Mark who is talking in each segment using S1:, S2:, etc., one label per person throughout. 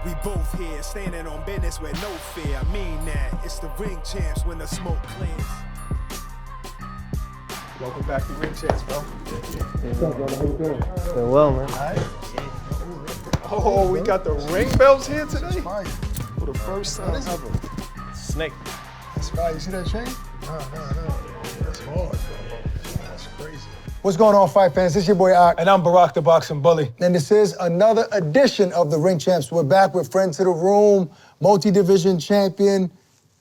S1: We both here, standing on business with no fear. I mean that. It's the ring champs when the smoke clears.
S2: Welcome back to Ring Champs, bro.
S3: What's up, brother? How you doing?
S4: Doing well, man.
S2: All right. Oh, we got the ring belts here today? For the first time ever.
S4: Snake.
S3: That's fire. You see that chain? No. That's hard, bro. That's crazy. What's going on, fight fans? This is your boy, Ak.
S2: And I'm Barak, the boxing bully.
S3: And this is another edition of the Ring Champs. We're back with friend to the room, multi-division champion.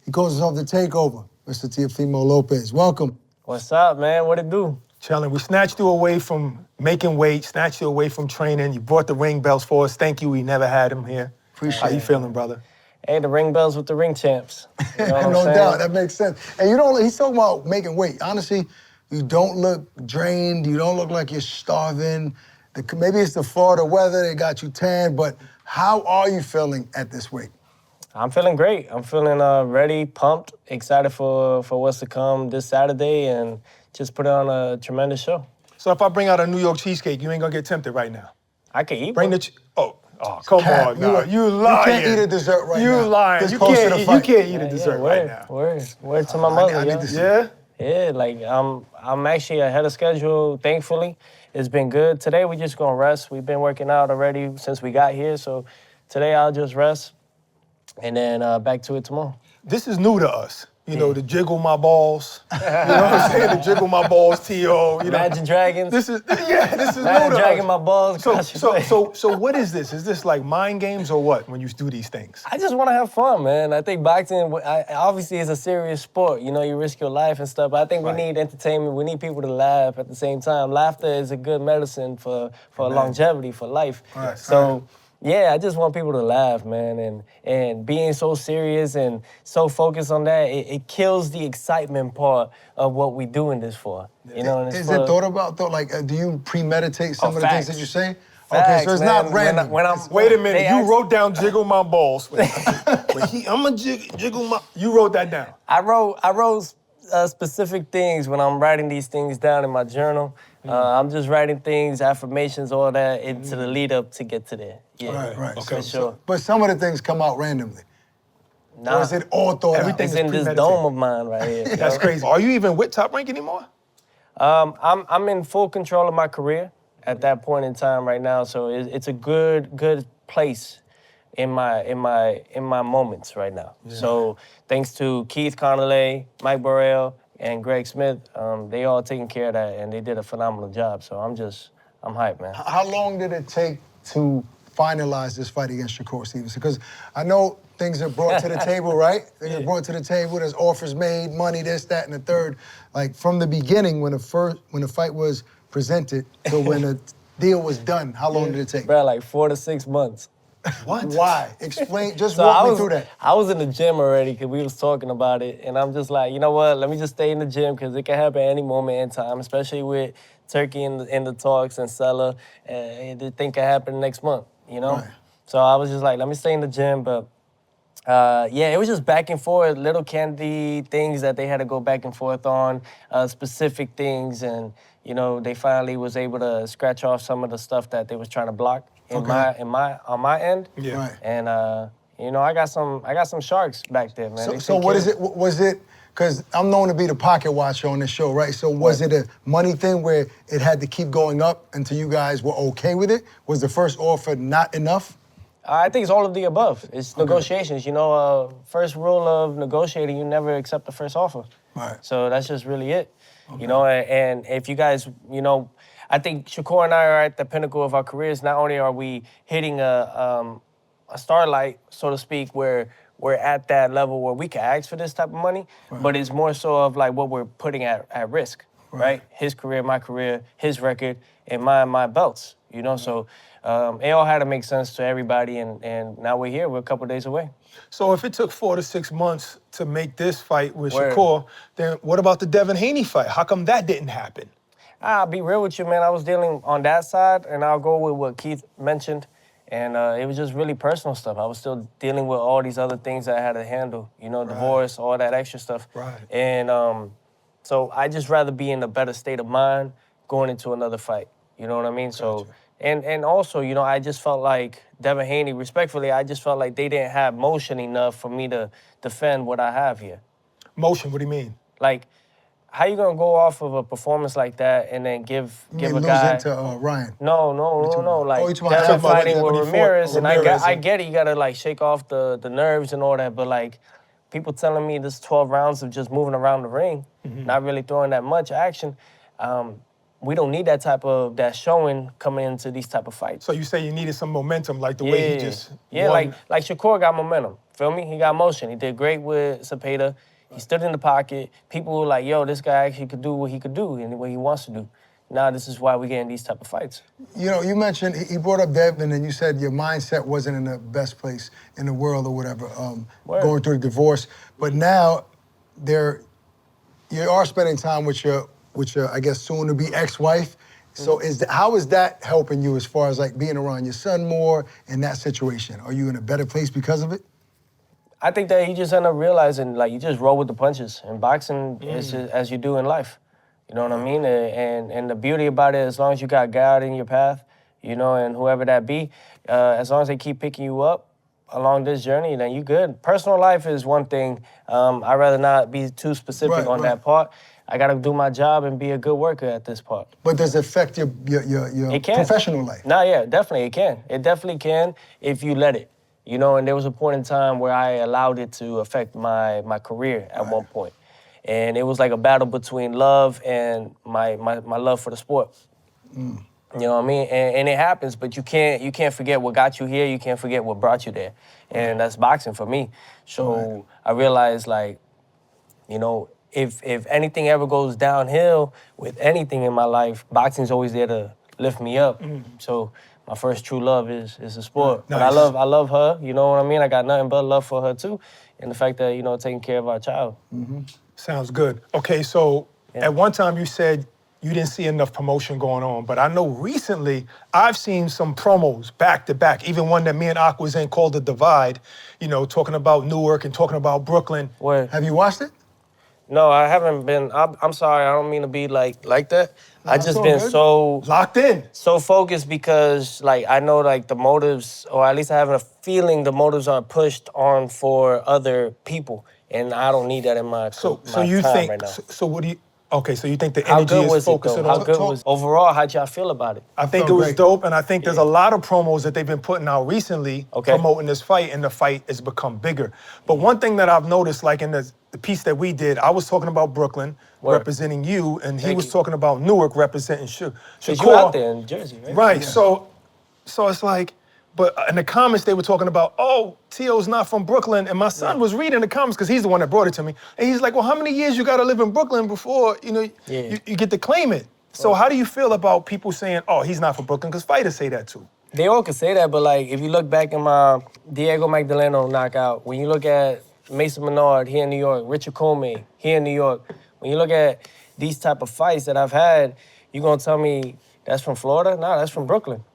S3: He calls himself the Takeover, Mr. Teofimo Lopez. Welcome.
S4: What's up, man? What it do?
S2: Challenge. We snatched you away from making weight, snatched you away from training. You brought the ring belts for us. Thank you. We never had them here.
S3: Appreciate
S2: How you
S3: it.
S2: feeling, brother?
S4: Hey, the ring bells with the ring champs. You know what I'm
S3: No
S4: saying?
S3: doubt, that makes sense. And you don't, he's talking about making weight. Honestly, you don't look drained. You don't look like you're starving. Maybe it's the Florida weather, they got you tan, but how are you feeling at this weight?
S4: I'm feeling great. I'm feeling ready, pumped, excited for what's to come this Saturday, and just put on a tremendous show.
S2: So if I bring out a New York cheesecake, you ain't gonna get tempted right now.
S4: I can eat
S2: Bring
S4: one.
S2: Come
S3: Cap,
S2: on now. You lying.
S3: You can't eat a dessert right now.
S2: You lying.
S3: This
S2: You
S3: close to the
S2: can't
S3: fight.
S2: eat a dessert right now.
S4: Word to my mother,
S3: I need
S4: yo.
S3: to see.
S2: Yeah?
S4: Yeah, like I'm actually ahead of schedule, thankfully. It's been good. Today we just gonna rest. We've been working out already since we got here, so today I'll just rest and then back to it tomorrow.
S2: This is new to us. You know, to jiggle my balls. You know what I'm saying? To jiggle my balls, T.O. You know?
S4: Imagine Dragons.
S2: This is new
S4: Imagine
S2: to
S4: dragging
S2: us.
S4: my balls across your face.
S2: So what is this? Is this like mind games or what when you do these things?
S4: I just want to have fun, man. I think boxing, obviously, is a serious sport. You know, you risk your life and stuff, but I think we need entertainment. We need people to laugh at the same time. Laughter is a good medicine for longevity, for life.
S3: Right.
S4: So, yeah, I just want people to laugh, man. And being so serious and so focused on that, it kills the excitement part of what we doing this for. You know, and it's
S3: Is
S4: for-
S3: it thought about, though? Like, do you premeditate some of the things
S4: facts.
S3: that you say?
S4: Facts,
S3: Okay, so it's
S4: man.
S3: not random.
S4: When I'm,
S2: Wait a minute,
S4: they
S2: you
S4: ask-
S2: wrote down jiggle my balls. I'm gonna jiggle my, you wrote that down.
S4: I wrote specific things when I'm writing these things down in my journal. I'm just writing things, affirmations, all that into the lead up to get to there. Yeah,
S3: Right.
S2: Okay.
S4: for sure.
S3: But some of the things come out randomly.
S4: Nah,
S3: Or is it all thought
S2: Everything
S4: it's
S3: out?
S4: in this
S2: premeditated.
S4: dome of mine right here. you
S2: That's
S4: know?
S2: crazy. Are you even with Top Rank anymore?
S4: I'm in full control of my career at that point in time right now, so it's a good place in my moments right now. So thanks to Keith Connolly, Mike Burrell, and Greg Smith, they all taking care of that, and they did a phenomenal job. So I'm hyped, man.
S3: How long did it take to finalize this fight against Shakur Stevenson? Because I know things are brought to the table, right? Things are brought to the table. There's offers made, money, this, that, and the third. Like from the beginning, when the fight was presented to when the deal was done, how long did it take?
S4: Bro, like 4 to 6 months.
S2: What?
S3: Why? Explain. Just
S4: So
S3: walk me through that.
S4: I was in the gym already because we was talking about it, and I'm just like, you know what? Let me just stay in the gym because it can happen any moment in time, especially with Turkey in the talks and Sella, and the thing can happen next month, you know?
S3: Right.
S4: So I was just like, let me stay in the gym, but it was just back and forth, little candy things that they had to go back and forth on, specific things, and you know, they finally was able to scratch off some of the stuff that they was trying to block on my end.
S2: Yeah.
S3: Right.
S4: And you know, I got some sharks back there, man. They
S3: So
S4: take
S3: what
S4: care
S3: is it? Was it? Because I'm known to be the pocket watcher on this show, right? So was it a money thing where it had to keep going up until you guys were okay with it? Was the first offer not enough?
S4: I think it's all of the above. It's negotiations. You know, first rule of negotiating, you never accept the first offer.
S3: Right.
S4: So that's just really it. You know, and if you guys, you know, I think Shakur and I are at the pinnacle of our careers. Not only are we hitting a starlight, so to speak, where we're at that level where we can ask for this type of money, but it's more so of like what we're putting at risk, right? His career, my career, his record, and my belts, you know? So it all had to make sense to everybody, and now we're here. We're a couple days away.
S2: So if it took 4 to 6 months to make this fight with
S4: Word.
S2: Shakur, then what about the Devin Haney fight? How come that didn't happen?
S4: I'll be real with you, man. I was dealing on that side, and I'll go with what Keith mentioned. And it was just really personal stuff. I was still dealing with all these other things that I had to handle, you know, divorce, all that extra stuff.
S2: Right.
S4: And so I just rather be in a better state of mind going into another fight. You know what I mean? So And also, you know, I just felt like Devin Haney, respectfully, I just felt like they didn't have motion enough for me to defend what I have here.
S2: Motion, what do you mean?
S4: Like, how you gonna go off of a performance like that and then give
S3: You
S4: a
S3: mean
S4: guy?
S3: losing to Ryan?
S4: No.
S3: Oh,
S4: Like
S3: you talking about
S4: Devin
S3: after
S4: fighting
S3: when
S4: with
S3: he fought
S4: Ramirez, and
S2: Ramirez
S4: I
S2: and-
S4: get it. You gotta like shake off the nerves and all that, but like people telling me this 12 rounds of just moving around the ring, not really throwing that much action. We don't need that showing coming into these type of fights.
S2: So you say you needed some momentum, like the way he just
S4: yeah,
S2: won.
S4: like Shakur got momentum. Feel me? He got motion. He did great with Cepeda. He stood in the pocket. People were like, "Yo, this guy actually could do what he could do and what he wants to do." Now this is why we get in these type of fights.
S3: You know, you mentioned, he brought up Devin, and you said your mindset wasn't in the best place in the world or whatever, going through a divorce. But now, you are spending time with your I guess, soon-to-be ex-wife. So how is that helping you as far as, like, being around your son more in that situation? Are you in a better place because of it?
S4: I think that he just ended up realizing, like, you just roll with the punches. And boxing is just as you do in life. You know what I mean? And the beauty about it, as long as you got God in your path, you know, and whoever that be, as long as they keep picking you up along this journey, then you good. Personal life is one thing. I'd rather not be too specific on that part. I gotta do my job and be a good worker at this part.
S3: But does it affect your professional life?
S4: No, yeah, definitely it can. It definitely can if you let it. You know, and there was a point in time where I allowed it to affect my career at one point. And it was like a battle between love and my love for the sport. You know what I mean? And it happens, but you can't forget what got you here. You can't forget what brought you there. And that's boxing for me. So I realized, like, you know, if anything ever goes downhill with anything in my life, boxing's always there to lift me up. So my first true love is the sport.
S2: Nice.
S4: But I love her, you know what I mean? I got nothing but love for her too. And the fact that, you know, taking care of our child.
S2: Sounds good. Okay, so at one time you said you didn't see enough promotion going on, but I know recently I've seen some promos back to back, even one that me and Ak was in called The Divide, you know, talking about Newark and talking about Brooklyn.
S4: Where?
S3: Have you watched it?
S4: No, I haven't been. I'm sorry. I don't mean to be like that. I
S3: it's
S4: just
S3: all
S4: been
S3: good.
S4: so
S2: Locked in.
S4: so focused because, like, I know, like, the motives, or at least I have a feeling the motives are pushed on for other people, and I don't need that in my
S2: So
S4: my
S2: you
S4: time
S2: think?
S4: right now.
S2: So what do you? Okay, so you think the
S4: How
S2: energy
S4: good
S2: is
S4: was it
S2: focusing
S4: though?
S2: on?
S4: How good was overall? How'd y'all feel about it?
S2: I think it
S3: felt
S2: was
S3: great.
S2: dope, and I think there's a lot of promos that they've been putting out recently promoting this fight, and the fight has become bigger. But one thing that I've noticed, like in the piece that we did, I was talking about Brooklyn representing you, and he was talking about Newark representing Shakur.
S4: You out there in Jersey, right?
S2: Right. So it's like, but in the comments they were talking about, oh, Tio's not from Brooklyn, and my son was reading the comments because he's the one that brought it to me, and he's like, well, how many years you got to live in Brooklyn before you get to claim it? So how do you feel about people saying, oh, he's not from Brooklyn? Because fighters say that too.
S4: They all can say that, but like if you look back in my Diego Magdaleno knockout, when you look at Mason Menard here in New York, Richard Comey here in New York, when you look at these type of fights that I've had, you gonna tell me that's from Florida? No, that's from Brooklyn.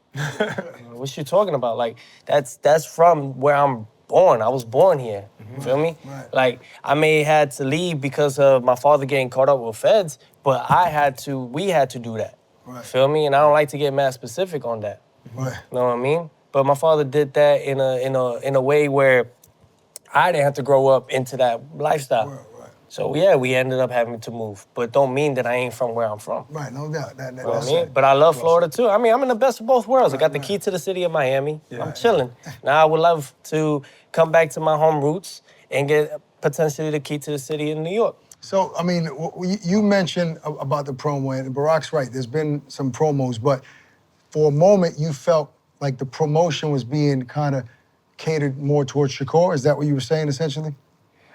S4: What you talking about? Like that's from where I'm born. I was born here. You feel me?
S3: Right.
S4: Like I may have had to leave because of my father getting caught up with feds, but we had to do that.
S3: Right.
S4: Feel me? And I don't like to get mad specific on that.
S3: Right.
S4: You know what I mean? But my father did that in a way where I didn't have to grow up into that lifestyle.
S3: Right.
S4: So yeah, we ended up having to move. But don't mean that I ain't from where I'm from.
S3: Right, no doubt.
S4: You know what I mean? But I love Florida too. I mean, I'm in the best of both worlds. I got the key to the city of Miami. I'm chilling. Now I would love to come back to my home roots and get potentially the key to the city of New York.
S3: So, I mean, you mentioned about the promo, and Barak's right. There's been some promos, but for a moment you felt like the promotion was being kind of catered more towards Shakur. Is that what you were saying, essentially?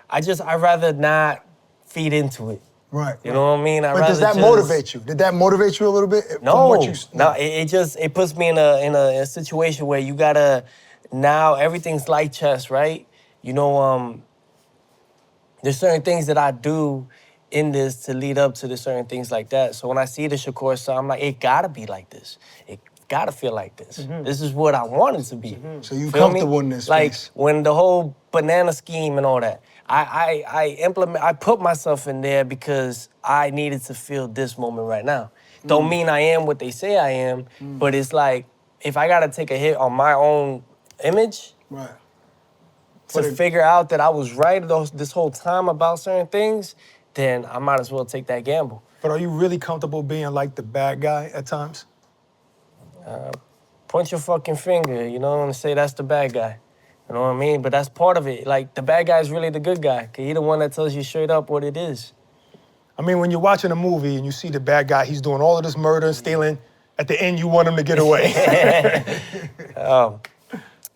S4: I'd rather not feed into it.
S3: Right.
S4: You know what I mean?
S3: But does that motivate you? Did that motivate you a little bit?
S4: No, it puts me in a situation where you gotta, now everything's like chess, right? You know, there's certain things that I do in this to lead up to the certain things like that. So when I see the Shakur side, I'm like, it gotta be like this. It gotta feel like this. This is what I want it to be.
S3: So you
S4: Feel
S3: comfortable
S4: me?
S3: in this
S4: Like
S3: space?
S4: when the whole banana scheme and all that, I put myself in there because I needed to feel this moment right now. Don't mean I am what they say I am, but it's like if I gotta take a hit on my own image
S3: Right.
S4: to figure out that I was right this whole time about certain things, then I might as well take that gamble.
S2: But are you really comfortable being like the bad guy at times?
S4: Point your fucking finger, you know, and say that's the bad guy. You know what I mean? But that's part of it. Like, the bad guy is really the good guy, because he's the one that tells you straight up what it is.
S2: I mean, when you're watching a movie and you see the bad guy, he's doing all of this murder and stealing. At the end, you want him to get away.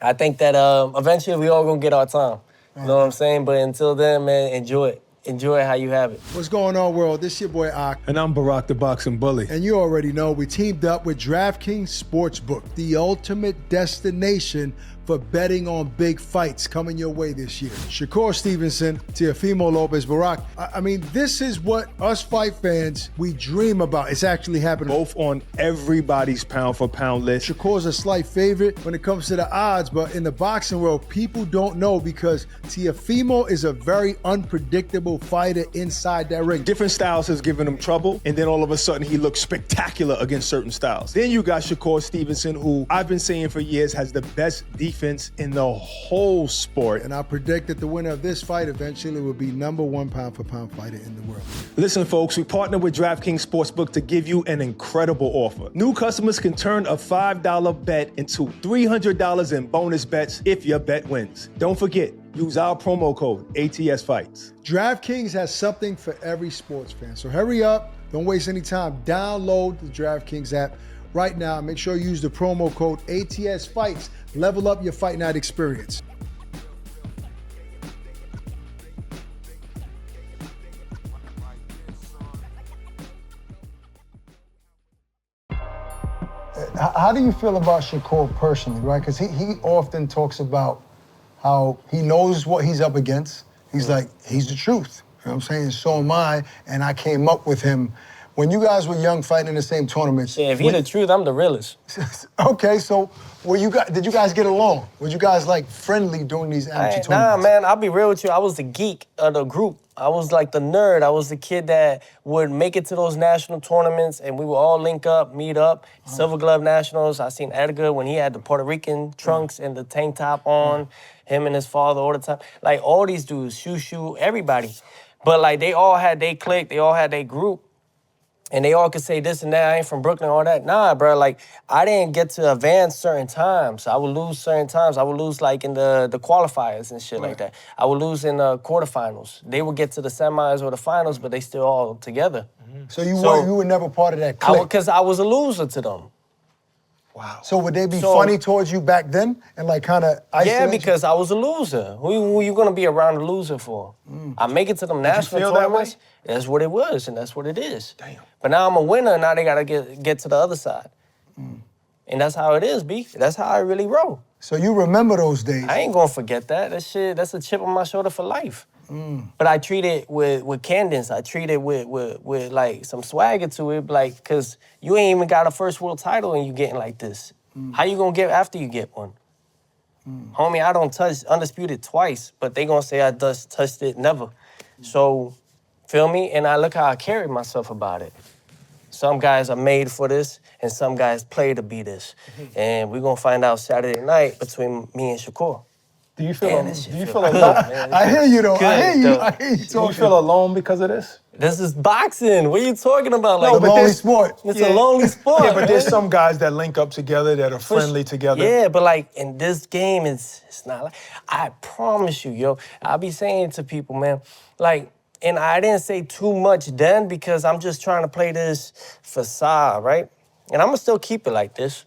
S4: I think that eventually we all gonna get our time. You know what I'm saying? But until then, man, enjoy it. Enjoy it how you have it.
S3: What's going on, world? This your boy Ak.
S2: And I'm Barak, the boxing bully.
S3: And you already know we teamed up with DraftKings Sportsbook, the ultimate destination for betting on big fights coming your way this year. Shakur Stevenson, Teofimo Lopez, Barak. I mean, this is what us fight fans, we dream about. It's actually happening.
S2: Both on everybody's pound-for-pound list.
S3: Shakur's a slight favorite when it comes to the odds, but in the boxing world, people don't know because Teofimo is a very unpredictable fighter inside that ring.
S2: Different styles has given him trouble, and then all of a sudden he looks spectacular against certain styles. Then you got Shakur Stevenson, who I've been saying for years has the best defense in the whole sport.
S3: And I predict that the winner of this fight eventually will be #1 pound-for-pound fighter in the world.
S2: Listen, folks, we partnered with DraftKings Sportsbook to give you an incredible offer. New customers can turn a $5 bet into $300 in bonus bets if your bet wins. Don't forget, use our promo code ATSFights.
S3: DraftKings has something for every sports fan. So hurry up, don't waste any time. Download the DraftKings app right now. Make sure you use the promo code ATSFights. Level up your fight night experience. How do you feel about Shakur personally, right? Because he often talks about how he knows what he's up against. He's like, he's the truth. You know what I'm saying? So am I, and I came up with him. When you guys were young fighting in the same tournaments.
S4: Yeah, if he's the truth, I'm the realest.
S3: Okay, so did you guys get along? Were you guys like friendly during these amateur tournaments?
S4: Nah, man, I'll be real with you. I was the geek of the group. I was like the nerd. I was the kid that would make it to those national tournaments, and we would all link up, meet up. Silver Glove Nationals. I seen Edgar when he had the Puerto Rican trunks and the tank top on. Him and his father all the time. Like, all these dudes, Shoo, everybody. But like, they all had their clique. They all had their group. And they all could say this and that, I ain't from Brooklyn, all that. Nah, bro, like, I didn't get to advance certain times. I would lose certain times. I would lose, like, in the qualifiers and shit like that. I would lose in the quarterfinals. They would get to the semis or the finals, but they still all together.
S3: So you were never part of that clique?
S4: Because I was a loser to them.
S3: Wow. So would they be funny towards you back then and like kind of isolate
S4: Yeah, because I was a loser. Who you gonna be around a loser for? I make it to them national tournaments. That's what it was, and that's what it is.
S2: Damn.
S4: But now I'm a winner. Now they gotta get to the other side, and that's how it is, B. That's how I really roll.
S3: So you remember those days?
S4: I ain't gonna forget that. That shit. That's a chip on my shoulder for life. But I treat it with cadence. I treat it with like some swagger to it, like, cause you ain't even got a first world title and you getting like this. How you gonna get after you get one? Homie, I don't touch Undisputed twice, but they gonna say I just touched it never. So, feel me? And I look how I carry myself about it. Some guys are made for this, and some guys play to be this. And we're gonna find out Saturday night between me and Shakur.
S2: Do you feel alone?
S3: I hear you though. I hear you
S2: Do you
S3: talking.
S2: feel alone because of this?
S4: This is boxing. What are you talking about? Like,
S3: No, but lonely sport.
S4: It's a lonely sport.
S2: Yeah, but there's
S4: man.
S2: some guys that link up together that are friendly together.
S4: Yeah, but like in this game, it's not like, I promise you, yo. I be saying to people, man, like, and I didn't say too much then because I'm just trying to play this facade, right? And I'm gonna still keep it like this.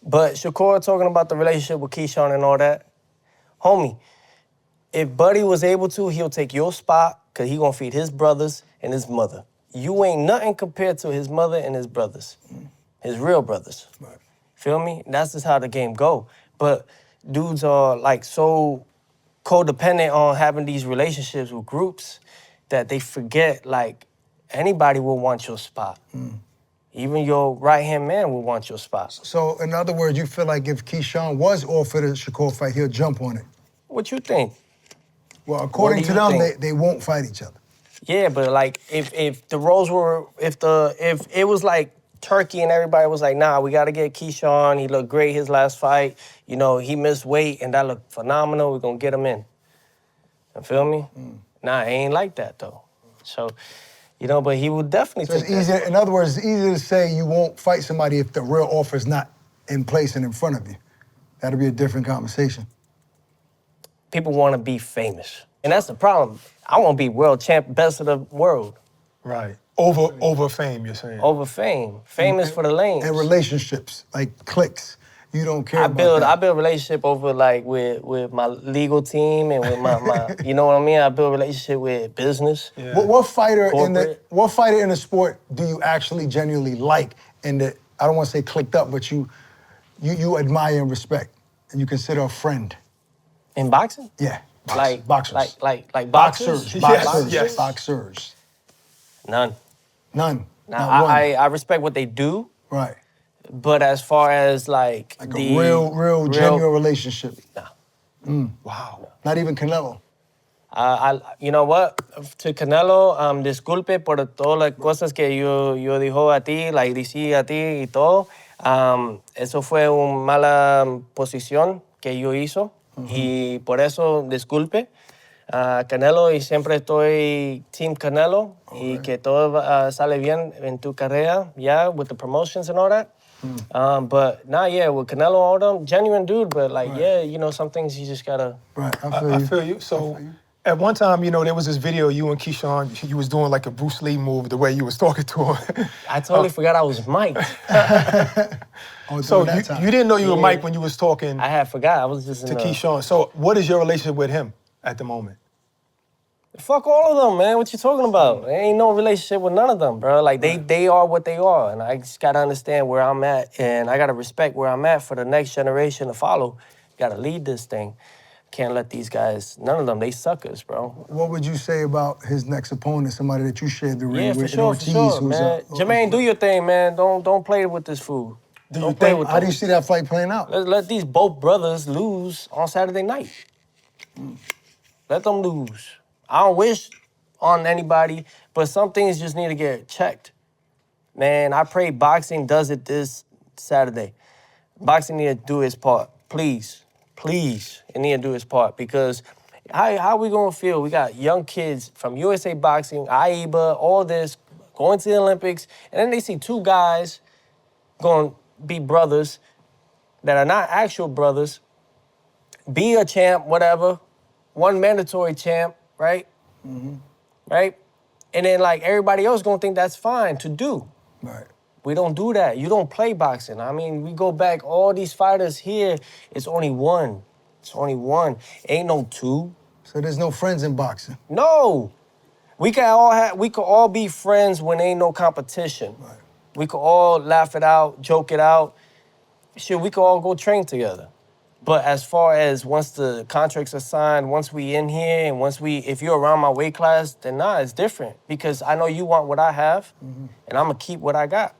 S4: But Shakur talking about the relationship with Keyshawn and all that, homie, if Buddy was able to, he'll take your spot because he gonna feed his brothers and his mother. You ain't nothing compared to his mother and his brothers, his real brothers.
S3: Right.
S4: Feel me? That's just how the game go. But dudes are like so codependent on having these relationships with groups that they forget like anybody will want your spot. Even your right-hand man will want your spot.
S3: So in other words, you feel like if Keyshawn was offered a Shakur fight, he'll jump on it.
S4: What you think?
S3: Well, according
S4: do
S3: to
S4: you
S3: them,
S4: think?
S3: they won't fight each other.
S4: Yeah, but like if the roles were if it was like Turkey and everybody was like, nah, we got to get Keyshawn. He looked great his last fight. You know, he missed weight, and that looked phenomenal. We're going to get him in. You feel me? Nah, it ain't like that, though. So, you know, but he would definitely
S3: So
S4: take
S3: it's
S4: that.
S3: easier. In other words, it's easier to say you won't fight somebody if the real offer is not in place and in front of you. That'll be a different conversation.
S4: People want to be famous. And that's the problem. I want to be world champ, best of the world.
S2: Right. Over fame, you're saying.
S4: Over fame. Fame is for the lanes.
S3: And relationships, like clicks. You don't care
S4: I
S3: about that.
S4: build relationship over like with my legal team and with my you know what I mean? I build relationship with business.
S2: Yeah.
S3: What fighter
S4: Corporate.
S3: what fighter in the sport do you actually genuinely like and that I don't want to say clicked up, but you admire and respect and you consider a friend?
S4: In boxing?
S3: Yeah.
S4: Like
S3: boxers.
S4: Like boxers?
S2: Yes.
S3: Boxers.
S4: None.
S3: None.
S4: Now
S3: Not one.
S4: I respect what they do,
S3: Right.
S4: but as far as like
S3: Like
S4: the
S3: a real genuine relationship.
S4: Nah.
S2: Wow.
S3: Not even Canelo.
S4: You know what? To Canelo, disculpe por todas las cosas que yo dijo a ti, like decí a ti y todo. Eso fue una mala posición que yo hizo y por eso disculpe. Canelo y siempre estoy Team Canelo y que todo sale bien en tu carrera, yeah, with the promotions and all that. But yeah, with Canelo, all them, genuine dude, but like, yeah, you know, some things you just gotta.
S3: Right.
S2: I feel you. So at one time, you know, there was this video you and Keyshawn, you was doing like a Bruce Lee move, the way you was talking to him.
S4: I totally forgot I was Mike.
S2: So you didn't know you were Mike when you was talking
S4: I had forgot. I was just
S2: to
S4: in
S2: Keyshawn. So what is your relationship with him at the moment?
S4: Fuck all of them, man. What you talking about? There ain't no relationship with none of them, bro. Like, they are what they are. And I just got to understand where I'm at. And I got to respect where I'm at for the next generation to follow. Got to lead this thing. Can't let these guys, none of them, they suckers, bro.
S3: What would you say about his next opponent, somebody that you shared the ring
S4: Yeah,
S3: with?
S4: for sure, man. Jermaine, do your thing, man. Don't play with this fool. Don't play with
S3: How do
S4: them.
S3: you see that fight playing out?
S4: Let these both brothers lose on Saturday night. Let them lose. I don't wish on anybody, but some things just need to get checked. Man, I pray boxing does it this Saturday. Boxing need to do its part. Please, it need to do its part because how we gonna feel? We got young kids from USA Boxing, AIBA, all this, going to the Olympics, and then they see two guys going to be brothers that are not actual brothers, be a champ, whatever, one mandatory champ, right? Right? And then like everybody else gonna think that's fine to do.
S3: Right.
S4: We don't do that. You don't play boxing. I mean, we go back, all these fighters here, it's only one. It's only one. Ain't no two.
S3: So there's no friends in boxing.
S4: No. We could all be friends when ain't no competition.
S3: Right.
S4: We could all laugh it out, joke it out. Shit, we could all go train together. But as far as once the contracts are signed, once we in here, and if you're around my weight class, then nah, it's different. Because I know you want what I have, and I'm gonna keep what I got.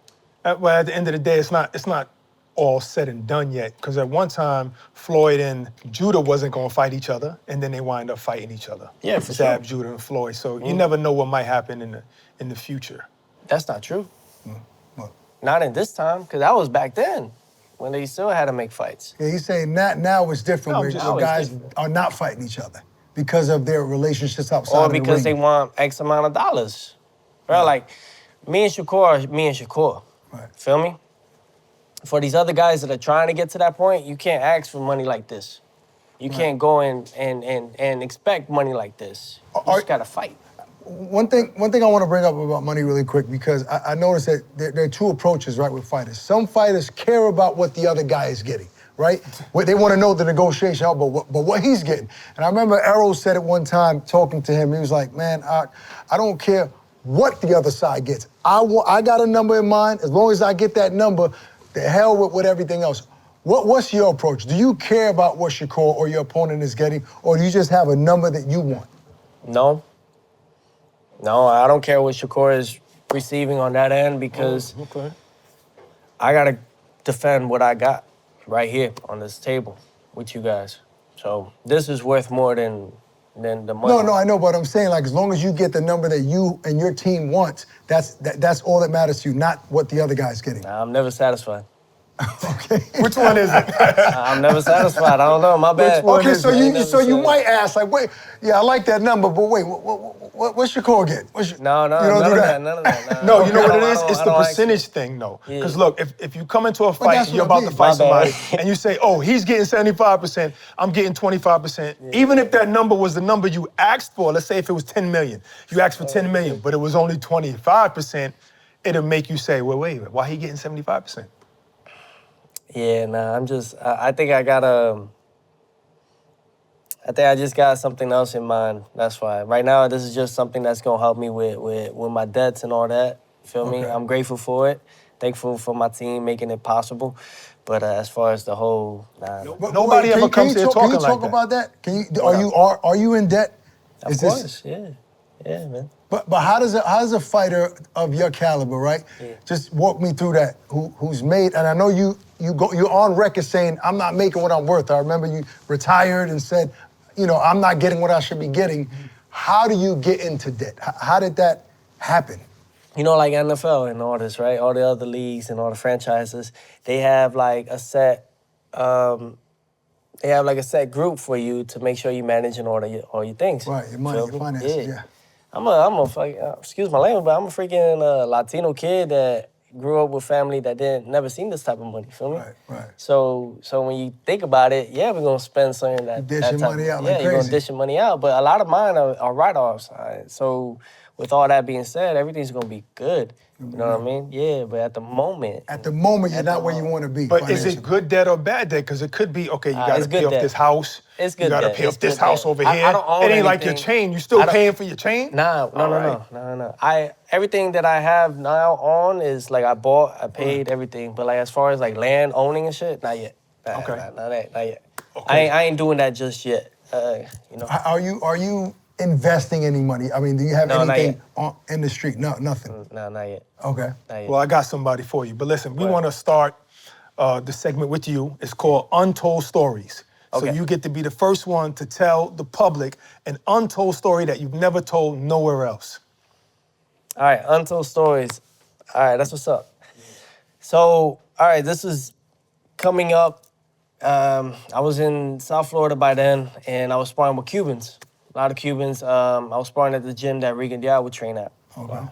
S2: Well, at the end of the day, it's not all said and done yet. Because at one time, Floyd and Judah wasn't gonna fight each other, and then they wind up fighting each other.
S4: Yeah, for
S2: Zab,
S4: sure.
S2: Judah, and Floyd. So you never know what might happen in the future.
S4: That's not true.
S3: What?
S4: Not in this time, because that was back then, when they still had to make fights.
S3: Yeah, he's saying now it's different
S2: No,
S3: where
S2: just-
S3: where
S4: now it's
S3: guys
S4: different.
S3: are not fighting each other because of their relationships outside
S4: Or
S3: of the
S4: because they
S3: ring.
S4: want X amount of dollars. Bro, like, me and Shakur.
S3: Right.
S4: Feel me? For these other guys that are trying to get to that point, you can't ask for money like this. You can't go and expect money like this. You just gotta fight.
S3: One thing I want to bring up about money really quick because I noticed that there are two approaches, right, with fighters. Some fighters care about what the other guy is getting, right? They want to know the negotiation, but what he's getting. And I remember Errol said at one time, talking to him, he was like, man, I don't care what the other side gets. I got a number in mind. As long as I get that number, the hell with everything else. What's your approach? Do you care about what Shakur or your opponent is getting, or do you just have a number that you want?
S4: No, I don't care what Shakur is receiving on that end because I gotta defend what I got right here on this table with you guys. So this is worth more than than the money.
S3: No, I know, but I'm saying, like, as long as you get the number that you and your team wants, that's all that matters to you, not what the other guy's getting.
S4: Nah, I'm never satisfied.
S3: Okay.
S2: Which one is it?
S4: I'm never satisfied. I don't know. My bad.
S2: one
S3: Okay,
S2: is
S3: so
S2: it?
S3: you might ask, like, wait, yeah, I like that number, but wait, what's your core get?
S4: No,
S3: you don't
S4: none
S3: do
S4: of
S3: that.
S4: None of that.
S2: No, you know
S4: I
S2: what it
S4: don't-
S2: is?
S4: I don't-
S2: It's
S4: I
S2: the
S4: don't
S2: percentage thing, though.
S4: Yeah.
S2: Because look, if you come into a fight
S3: that's
S2: and you're
S3: what I
S2: about to
S3: mean.
S2: fight
S4: My bad.
S2: somebody and you say, oh, he's getting 75%, I'm getting 25%. Even if that number was the number you asked for, let's say if it was 10 million, you asked for 10 million, but it was only 25%, it'll make you say, well, wait, why he getting 75%?
S4: Yeah, nah, I think I just got something else in mind. That's why. Right now, this is just something that's gonna help me with my debts and all that. Feel me?
S3: Okay.
S4: I'm grateful for it. Thankful for my team making it possible. But as far as the whole, nah.
S3: But
S2: Nobody ever comes here talking
S3: Can you
S2: like
S3: talk
S2: that.
S3: about that? Are you in debt?
S4: Of course, yeah, man.
S3: But how does a fighter of your caliber, right?
S4: Yeah.
S3: Just walk me through that. Who's made? And I know you're on record saying I'm not making what I'm worth. I remember you retired and said, I'm not getting what I should be getting. How do you get into debt? How did that happen?
S4: Like NFL and all this, right? All the other leagues and all the franchises, they have like a set, group for you to make sure you're managing all your things.
S3: Right, your money,
S4: Feel
S3: your
S4: me?
S3: finances, yeah.
S4: I'm a fucking, excuse my language, but I'm a freaking Latino kid that grew up with family that never seen this type of money. Feel me?
S3: Right.
S4: So when you think about it, yeah, we're gonna spend something that
S3: You dish
S4: that
S3: your
S4: type
S3: money out
S4: yeah,
S3: like
S4: you're gonna
S3: crazy.
S4: dish your money out. But a lot of mine are write-offs. All right? So with all that being said, everything's gonna be good. You know what I mean? Yeah, but at the moment,
S3: You're not where you want to be.
S2: But is
S3: financially.
S2: it good debt or bad debt? Because it could be, okay, you got to
S4: it's
S2: pay
S4: good
S2: off
S4: debt.
S2: this house.
S4: It's good
S2: You got to
S4: debt.
S2: pay
S4: It's
S2: off this
S4: good
S2: house
S4: debt.
S2: over
S4: I
S2: here.
S4: don't own
S2: It ain't like your
S4: anything.
S2: chain. You still
S4: I don't-
S2: paying for your chain?
S4: No. Everything that I have now on is like I bought, I paid everything. But like as far as like land owning and shit, not yet.
S2: Okay.
S4: Not yet.
S2: Okay.
S4: I ain't doing that just yet.
S3: Are you investing any money? I mean, do you have
S4: No, not
S3: anything in the street? No, nothing.
S4: No, not yet.
S3: Okay.
S4: Not yet.
S2: Well, I got somebody for you. But listen, we
S4: What?
S2: want to start the segment with you. It's called Untold Stories. So
S4: Okay.
S2: you get to be the first one to tell the public an untold story that you've never told nowhere else.
S4: All right, Untold Stories. All right, that's what's up. So, all right, this was coming up. I was in South Florida by then, and I was sparring with Cubans. A lot of Cubans. I was sparring at the gym that Regan Diao would train at.
S3: Okay.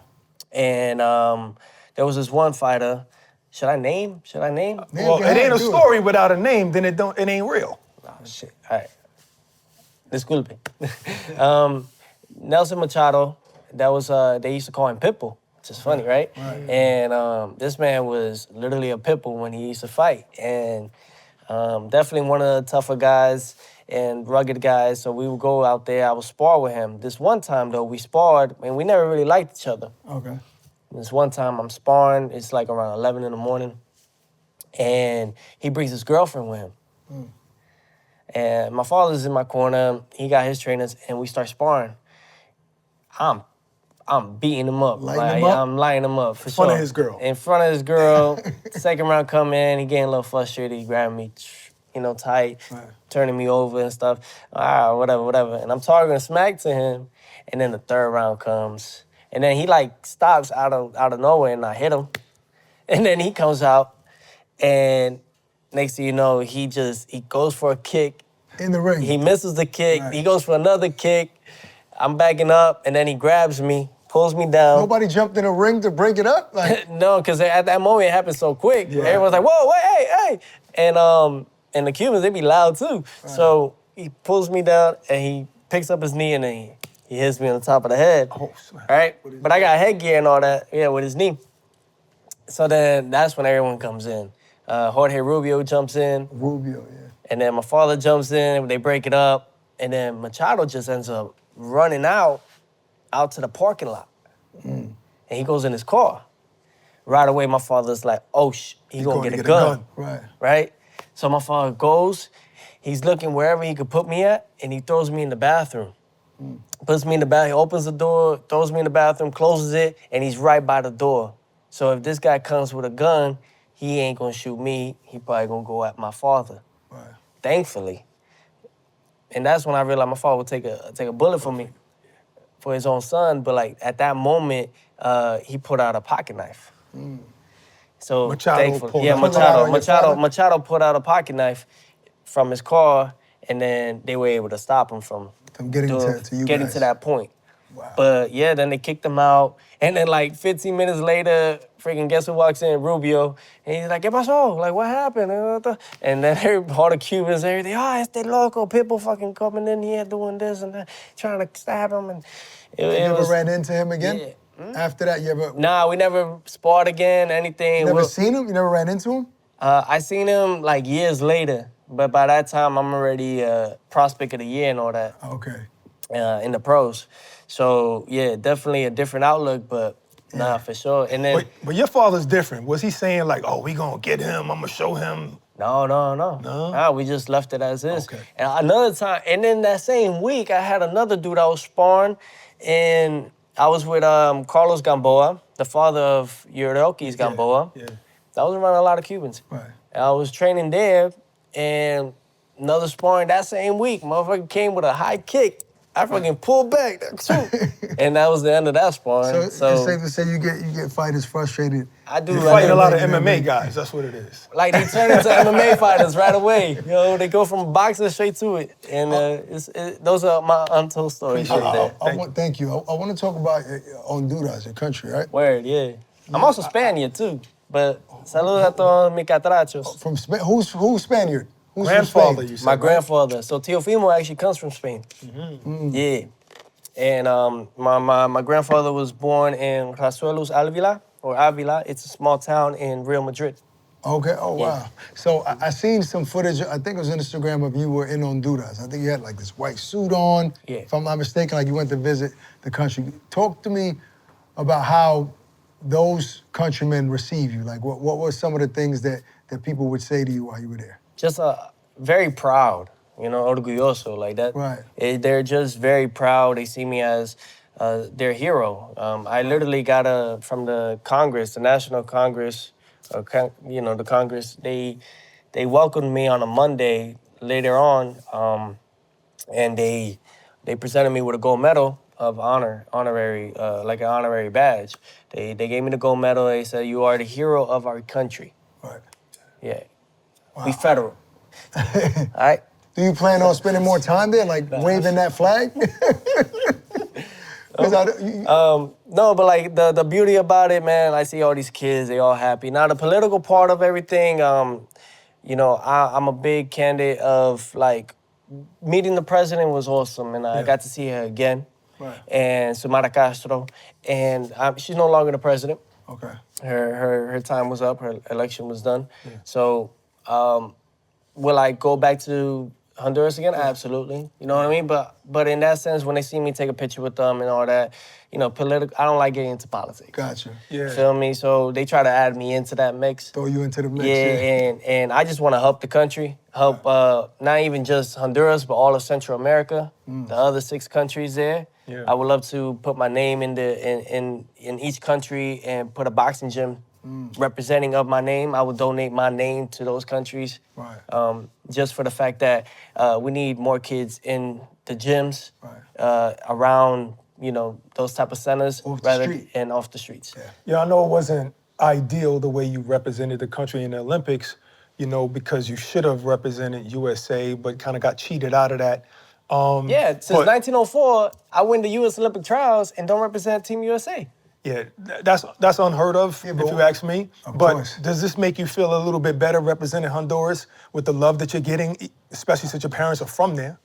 S4: And there was this one fighter. Should I name?
S3: Yeah,
S2: Well,
S3: go
S2: it
S3: ahead,
S2: ain't a
S3: do it.
S2: story without a name, then it ain't real.
S4: Oh, shit. All right. Disculpe. Nelson Machado, that was, they used to call him Pitbull, which is funny, right? And this man was literally a Pitbull when he used to fight. And definitely one of the tougher guys and rugged guys. So we would go out there, I would spar with him. This one time, though, we sparred, and we never really liked each other.
S3: Okay.
S4: This one time I'm sparring, it's like around 11 in the morning, and he brings his girlfriend with him. And my father's in my corner, he got his trainers, and we start sparring. I'm beating him up.
S3: Lighting him up?
S4: I'm lighting him up, for
S2: In front
S4: sure.
S2: of his girl.
S4: In front of his girl. Second round come in, he getting a little frustrated, he grabbing me, tight, turning me over and stuff. Whatever. And I'm talking smack to him, and then the third round comes. And then he like stops out of nowhere, and I hit him. And then he comes out, and next thing you know, he goes for a kick.
S3: In the ring.
S4: He misses the kick.
S3: Right.
S4: He goes for another kick. I'm backing up, and then he grabs me, pulls me down.
S3: Nobody jumped in a ring to break it up? Like,
S4: No, because at that moment it happened so quick. Everyone's like, "Whoa, wait, hey!" And the Cubans, they be loud too. So he pulls me down, and he picks up his knee, and then he hits me on the top of the head.
S2: Oh, snap.
S4: Right? But I got headgear and all that, with his knee. So then that's when everyone comes in. Jorge Rubio jumps in,
S3: Rubio, yeah.
S4: and then my father jumps in, they break it up, and then Machado just ends up running out to the parking lot. And he goes in his car. Right away, my father's like, oh, he gonna get a gun.
S3: Right.
S4: Right? So my father goes, he's looking wherever he could put me at, and he throws me in the bathroom. Puts me in the bathroom, he opens the door, throws me in the bathroom, closes it, and he's right by the door. So if this guy comes with a gun, he ain't gonna shoot me, he probably gonna go at my father.
S3: Right.
S4: Thankfully, And that's when I realized my father would take a bullet for me, for his own son. But like at that moment, he pulled out a pocket knife. So
S2: Machado
S4: thankfully,
S2: pulled
S4: yeah,
S2: out-
S3: Pulled it out on your father?
S4: Machado pulled out a pocket knife from his car, and then they were able to stop him from
S3: Getting to you
S4: getting
S3: guys.
S4: to that point.
S3: Wow.
S4: But yeah, then they kicked him out, and then like 15 minutes later, freaking guess who walks in? Rubio, and he's like, "¿Qué pasó? Like, what happened?" And then all the Cubans, everything, este loco, people fucking coming in here doing this and that, trying to stab him, and
S3: You
S4: it
S3: ever
S4: was.
S3: ran into him again?
S4: Yeah.
S3: After that, you ever
S4: Nah, we never sparred again, anything.
S3: never seen him? You never ran into him?
S4: I seen him like years later, but by that time I'm already prospect of the year and all that
S3: Okay.
S4: in the pros. So yeah, definitely a different outlook, but nah, for sure. And then
S2: But your father's different. Was he saying like, oh, we gonna get him, I'm gonna show him?
S4: no.
S2: No?
S4: Nah, we just left it as is.
S2: Okay.
S4: And another time, and then that same week, I had another dude I was sparring, and I was with Carlos Gamboa, the father of Yuriokis Gamboa.
S2: Yeah.
S4: I was around a lot of Cubans.
S3: Right.
S4: And I was training there, and another sparring that same week, motherfucker came with a high kick. I fucking pulled back, and that was the end of that sparring.
S3: So it's safe to say you get fighters frustrated.
S4: I do.
S2: You're
S4: like,
S2: fighting a lot of
S3: MMA.
S2: MMA guys, that's what it is.
S4: like they turn into MMA fighters right away. You know, they go from boxing straight to it, and those are my untold stories right there.
S3: Thank you. I want to talk about Honduras, your country, right?
S4: Word, yeah. I'm also Spaniard too, but saludos a todos mis catrachos.
S3: From Spain. Who's Spaniard? Who's
S2: Grandfather,
S3: from Spain?
S2: you said.
S4: My
S2: right?
S4: grandfather. So Teofimo actually comes from Spain. Yeah. And my grandfather was born in Rasuelos, Avila. It's a small town in Real Madrid.
S3: Okay. Oh
S4: Yeah.
S3: wow. So I seen some footage. I think it was on Instagram of you were in Honduras. I think you had like this white suit on.
S4: Yeah.
S3: If I'm not mistaken, like you went to visit the country. Talk to me about how those countrymen receive you. Like what were some of the things that people would say to you while you were there?
S4: Just very proud, you know, orgulloso, like that.
S3: Right.
S4: They're just very proud. They see me as their hero. I literally got from the Congress, the National Congress, the Congress. They welcomed me on a Monday later on, and they presented me with a gold medal of honorary, like an honorary badge. They gave me the gold medal. They said, "You are the hero of our country."
S3: Right.
S4: Yeah. We federal. All right?
S3: Do you plan on spending more time there, like waving that flag?
S4: No, but like the beauty about it, man, I see all these kids, they all happy. Now the political part of everything, I'm a big candidate of like meeting the president was awesome, and I got to see her again.
S3: Right.
S4: And Xiomara Castro, and she's no longer the president.
S3: Okay.
S4: Her time was up. Her election was done. Yeah. So, will I go back to Honduras again? Absolutely. You know what I mean? But in that sense, when they see me take a picture with them and all that, I don't like getting into politics.
S3: Gotcha.
S2: Yeah.
S4: Feel me? So they try to add me into that mix.
S3: Throw you into the mix.
S4: Yeah, and I just want to help the country, help not even just Honduras, but all of Central America, the other 6 countries there.
S2: Yeah.
S4: I would love to put my name in each country and put a boxing gym representing of my name. I would donate my name to those countries.
S3: Right.
S4: Just for the fact that we need more kids in the gyms,
S3: Right.
S4: around, those type of centers
S3: Off the street.
S4: and off the streets.
S2: Yeah, I know it wasn't ideal the way you represented the country in the Olympics, because you should have represented USA, but kind of got cheated out of that.
S4: Yeah, since 1904, I win the U.S. Olympic trials and don't represent Team USA.
S2: Yeah, that's unheard of, if you ask me.
S3: Of
S2: But
S3: course.
S2: does this make you feel a little bit better representing Honduras with the love that you're getting, especially since your parents are from there?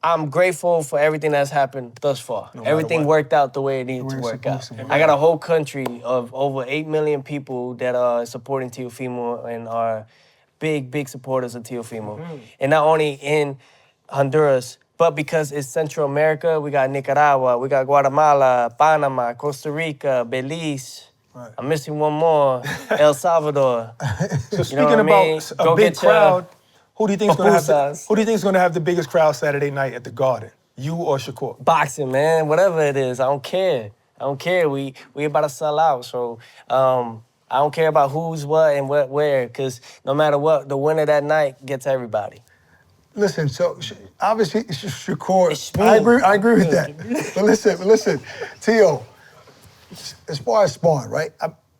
S4: I'm grateful for everything that's happened thus far.
S2: matter
S4: Everything
S2: what.
S4: worked out the way it needed
S3: The
S4: to
S3: way it's
S4: work out.
S3: supposed to
S4: I got a whole country of over 8 million people that are supporting Teofimo and are big, big supporters of Teofimo. And not only in Honduras, but because it's Central America, we got Nicaragua, we got Guatemala, Panama, Costa Rica, Belize.
S3: Right.
S4: I'm missing one more, El Salvador.
S2: So speaking
S4: what I mean?
S2: about
S4: Go
S2: a big
S4: get your
S2: crowd, who do you think is
S4: pupusas.
S2: going to have the biggest crowd Saturday night at the Garden? You or Shakur?
S4: Boxing, man, whatever it is, I don't care. We about to sell out, so I don't care about who's what and where, because no matter what, the winner that night gets everybody.
S3: Listen, so obviously Shakur,
S4: It's
S3: I agree with that. But listen, Tio, as far as sparring, right?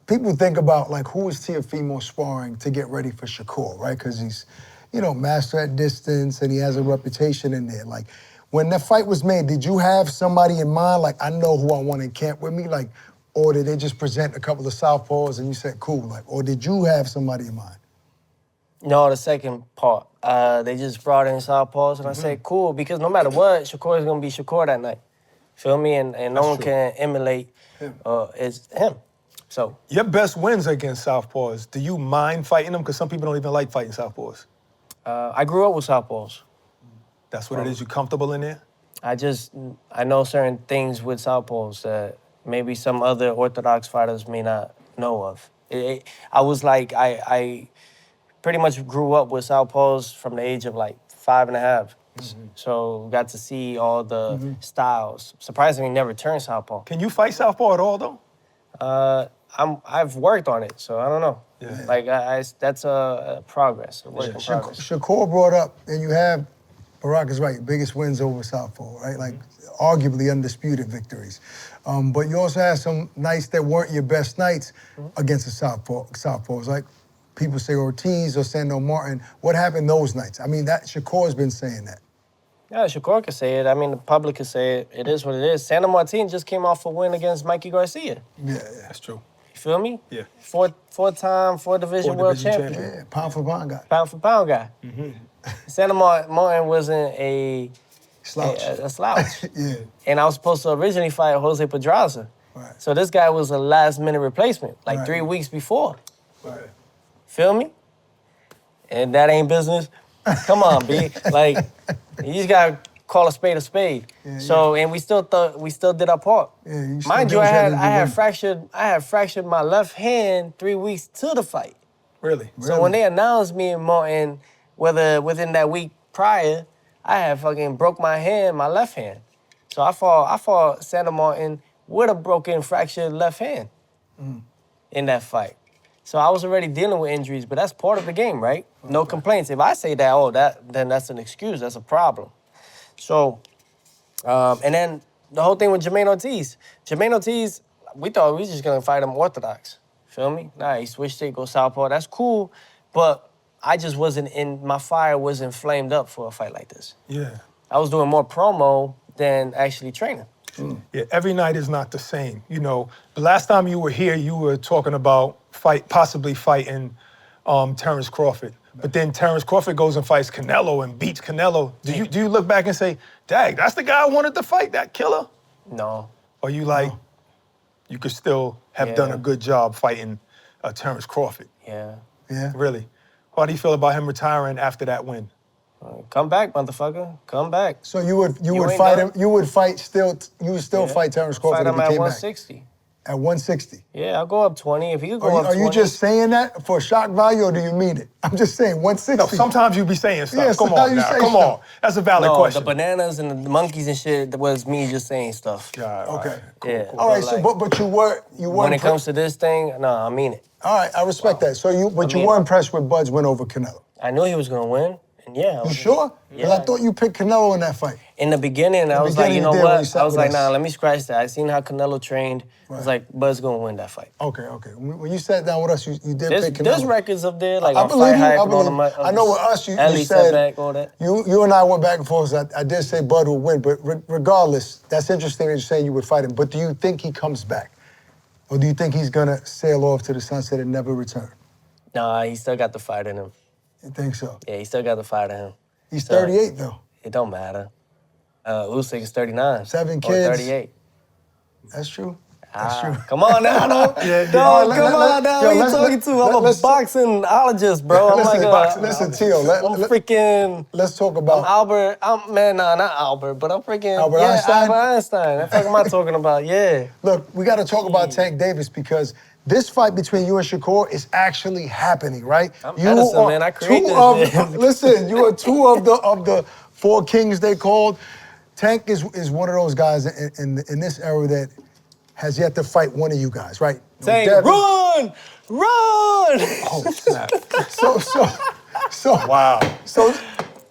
S3: People think about like who is Teofimo sparring to get ready for Shakur, right? Because he's, master at distance and he has a reputation in there. Like when that fight was made, did you have somebody in mind? Like I know who I want in camp with me, like, or did they just present a couple of southpaws and you said cool, like, or did you have somebody in mind?
S4: No, the second part. They just brought in southpaws, and I said, cool, because no matter what, Shakur is going to be Shakur that night. Feel me? And no one can emulate it's him. So
S2: Your best wins against southpaws. Do you mind fighting them? Because some people don't even like fighting southpaws.
S4: I grew up with southpaws.
S2: That's what it is. You comfortable in there?
S4: I know certain things with southpaws that maybe some other orthodox fighters may not know of. I was like, I pretty much grew up with southpaws from the age of like 5.5. So got to see all the styles. Surprisingly, never turned southpaw.
S2: Can you fight southpaw at all, though?
S4: I've worked on it, so I don't know.
S2: Yeah.
S4: Like that's a progress, a work in progress.
S3: Shakur brought up, and you have, Barak is right, biggest wins over southpaw, right? Like arguably undisputed victories. But you also had some nights that weren't your best nights against the southpaws. Like people say Ortiz or Sando Martin. What happened those nights? I mean, that Shakur's been saying that.
S4: Yeah, Shakur could say it. I mean, the public could say it. It is what it is. Santa Martin just came off a win against Mikey Garcia.
S3: Yeah.
S2: That's true.
S4: You feel me?
S2: Yeah.
S4: Four-time, four-division world
S2: division
S4: champion.
S3: Yeah, pound for pound guy.
S4: Pound for pound guy. Santa Martin wasn't a
S3: Slouch.
S4: a slouch.
S3: Yeah.
S4: And I was supposed to originally fight Jose Pedraza.
S3: Right.
S4: So this guy was a last-minute replacement, like
S3: Right.
S4: 3 weeks before.
S3: Right.
S4: Feel me? And that ain't business. Come on, B. Like, you just gotta call a spade a spade.
S3: Yeah,
S4: And we still did our part.
S3: Yeah, you still
S4: Mind you, I
S3: demonstrated
S4: had
S3: you win.
S4: fractured my left hand 3 weeks to the fight.
S2: Really?
S4: So when they announced me and Martin, whether within that week prior, I had fucking broke my left hand. So I fought Santa Martin with a broken, fractured left hand in that fight. So I was already dealing with injuries, but that's part of the game, right? No complaints. If I say that, then that's an excuse. That's a problem. So, and then the whole thing with Jermaine Ortiz. Jermaine Ortiz, we thought we was just gonna fight him orthodox. Feel me? Nah, he switched it, go southpaw. That's cool, but I just my fire wasn't flamed up for a fight like this.
S2: Yeah.
S4: I was doing more promo than actually training.
S2: Yeah, every night is not the same. The last time you were here, you were talking about possibly fighting Terence Crawford. But then Terence Crawford goes and fights Canelo and beats Canelo. Do you look back and say, "Dag, that's the guy I wanted to fight, that killer"?
S4: No.
S2: Or you you could still have done a good job fighting Terence Crawford?
S4: Yeah.
S3: Yeah.
S2: Really? How do you feel about him retiring after that win?
S4: Come back, motherfucker. Come back.
S3: So you would
S4: ain't
S3: fight
S4: done.
S3: him. You would still fight Terence Crawford
S4: Fight
S3: if
S4: him
S3: he
S4: at
S3: came
S4: 160.
S3: back at 160.
S4: Yeah, I'll go up 20. If he could go up
S3: Are
S4: 20.
S3: you just saying that for shock value, or do you mean it? I'm just saying 160.
S2: No, sometimes you be saying stuff.
S3: Yeah,
S2: Come
S3: sometimes
S2: on
S3: you
S2: now.
S3: say
S2: Come on.
S3: stuff.
S2: That's a valid
S4: No,
S2: question.
S4: the bananas and the monkeys and shit, that was me just saying stuff.
S2: Yeah, all
S3: Okay.
S2: right.
S4: Yeah.
S3: All right.
S4: Like,
S3: So, but you weren't.
S4: when it comes to this thing, no, I mean it.
S3: All right, I respect that. So you
S4: mean-
S3: were impressed with Bud's win over Canelo.
S4: I knew he was gonna win, and yeah. I
S3: You
S4: was-
S3: sure? Because I thought you picked Canelo in that fight.
S4: In the beginning, I was like,
S3: beginning
S4: you know
S3: you did when you
S4: what?
S3: sat
S4: I was
S3: with
S4: like,
S3: us.
S4: nah, let me scratch that. I seen how Canelo trained. I was
S3: Right.
S4: like, Bud's gonna win that fight.
S3: Okay. When you sat down with us, you did
S4: There's,
S3: pick Canelo.
S4: there's records up there, like
S3: I
S4: on
S3: believe
S4: Fight
S3: you.
S4: Hype
S3: I
S4: and all
S3: believe.
S4: the
S3: I know with us, you
S4: Ellie
S3: said
S4: setback, all that.
S3: you and I went back and forth. I did say Bud would win, but regardless, that's interesting that you're saying you would fight him. But do you think he comes back, or do you think he's gonna sail off to the sunset and never return?
S4: Nah, he still got the fight in him.
S3: You think so?
S4: Yeah, he still got the fight in him.
S3: He's
S4: So-
S3: 38 though.
S4: It don't matter. Usyk is 39.
S3: 7
S4: Or
S3: kids.
S4: 38.
S3: That's true. That's true.
S4: Come on now, dog.
S3: Yeah,
S4: Dog,
S3: let-
S4: come
S3: let-
S4: on now.
S3: yo,
S4: Who you
S3: let's-
S4: talking to?
S3: let-
S4: I'm a
S3: let's-
S4: boxingologist, bro. I'm
S3: Listen,
S4: like
S3: listen, Tio.
S4: I'm freaking.
S3: Let's talk
S4: I'm
S3: about.
S4: Albert. Not Albert, but I'm freaking.
S3: Albert
S4: yeah,
S3: Einstein?
S4: Albert Einstein. What the fuck am I talking about? Yeah.
S3: Look, we got to talk about Tank Davis because this fight between you and Shakur is actually happening, right?
S4: I'm
S3: you
S4: Edison,
S3: are
S4: man. I created
S3: two
S4: this
S3: of,
S4: shit.
S3: Listen, you are two of the four kings they called. Tank is one of those guys in this era that has yet to fight one of you guys, right?
S4: Saying,
S3: Devin-
S4: run!
S2: Oh, snap.
S3: So
S2: Wow.
S3: so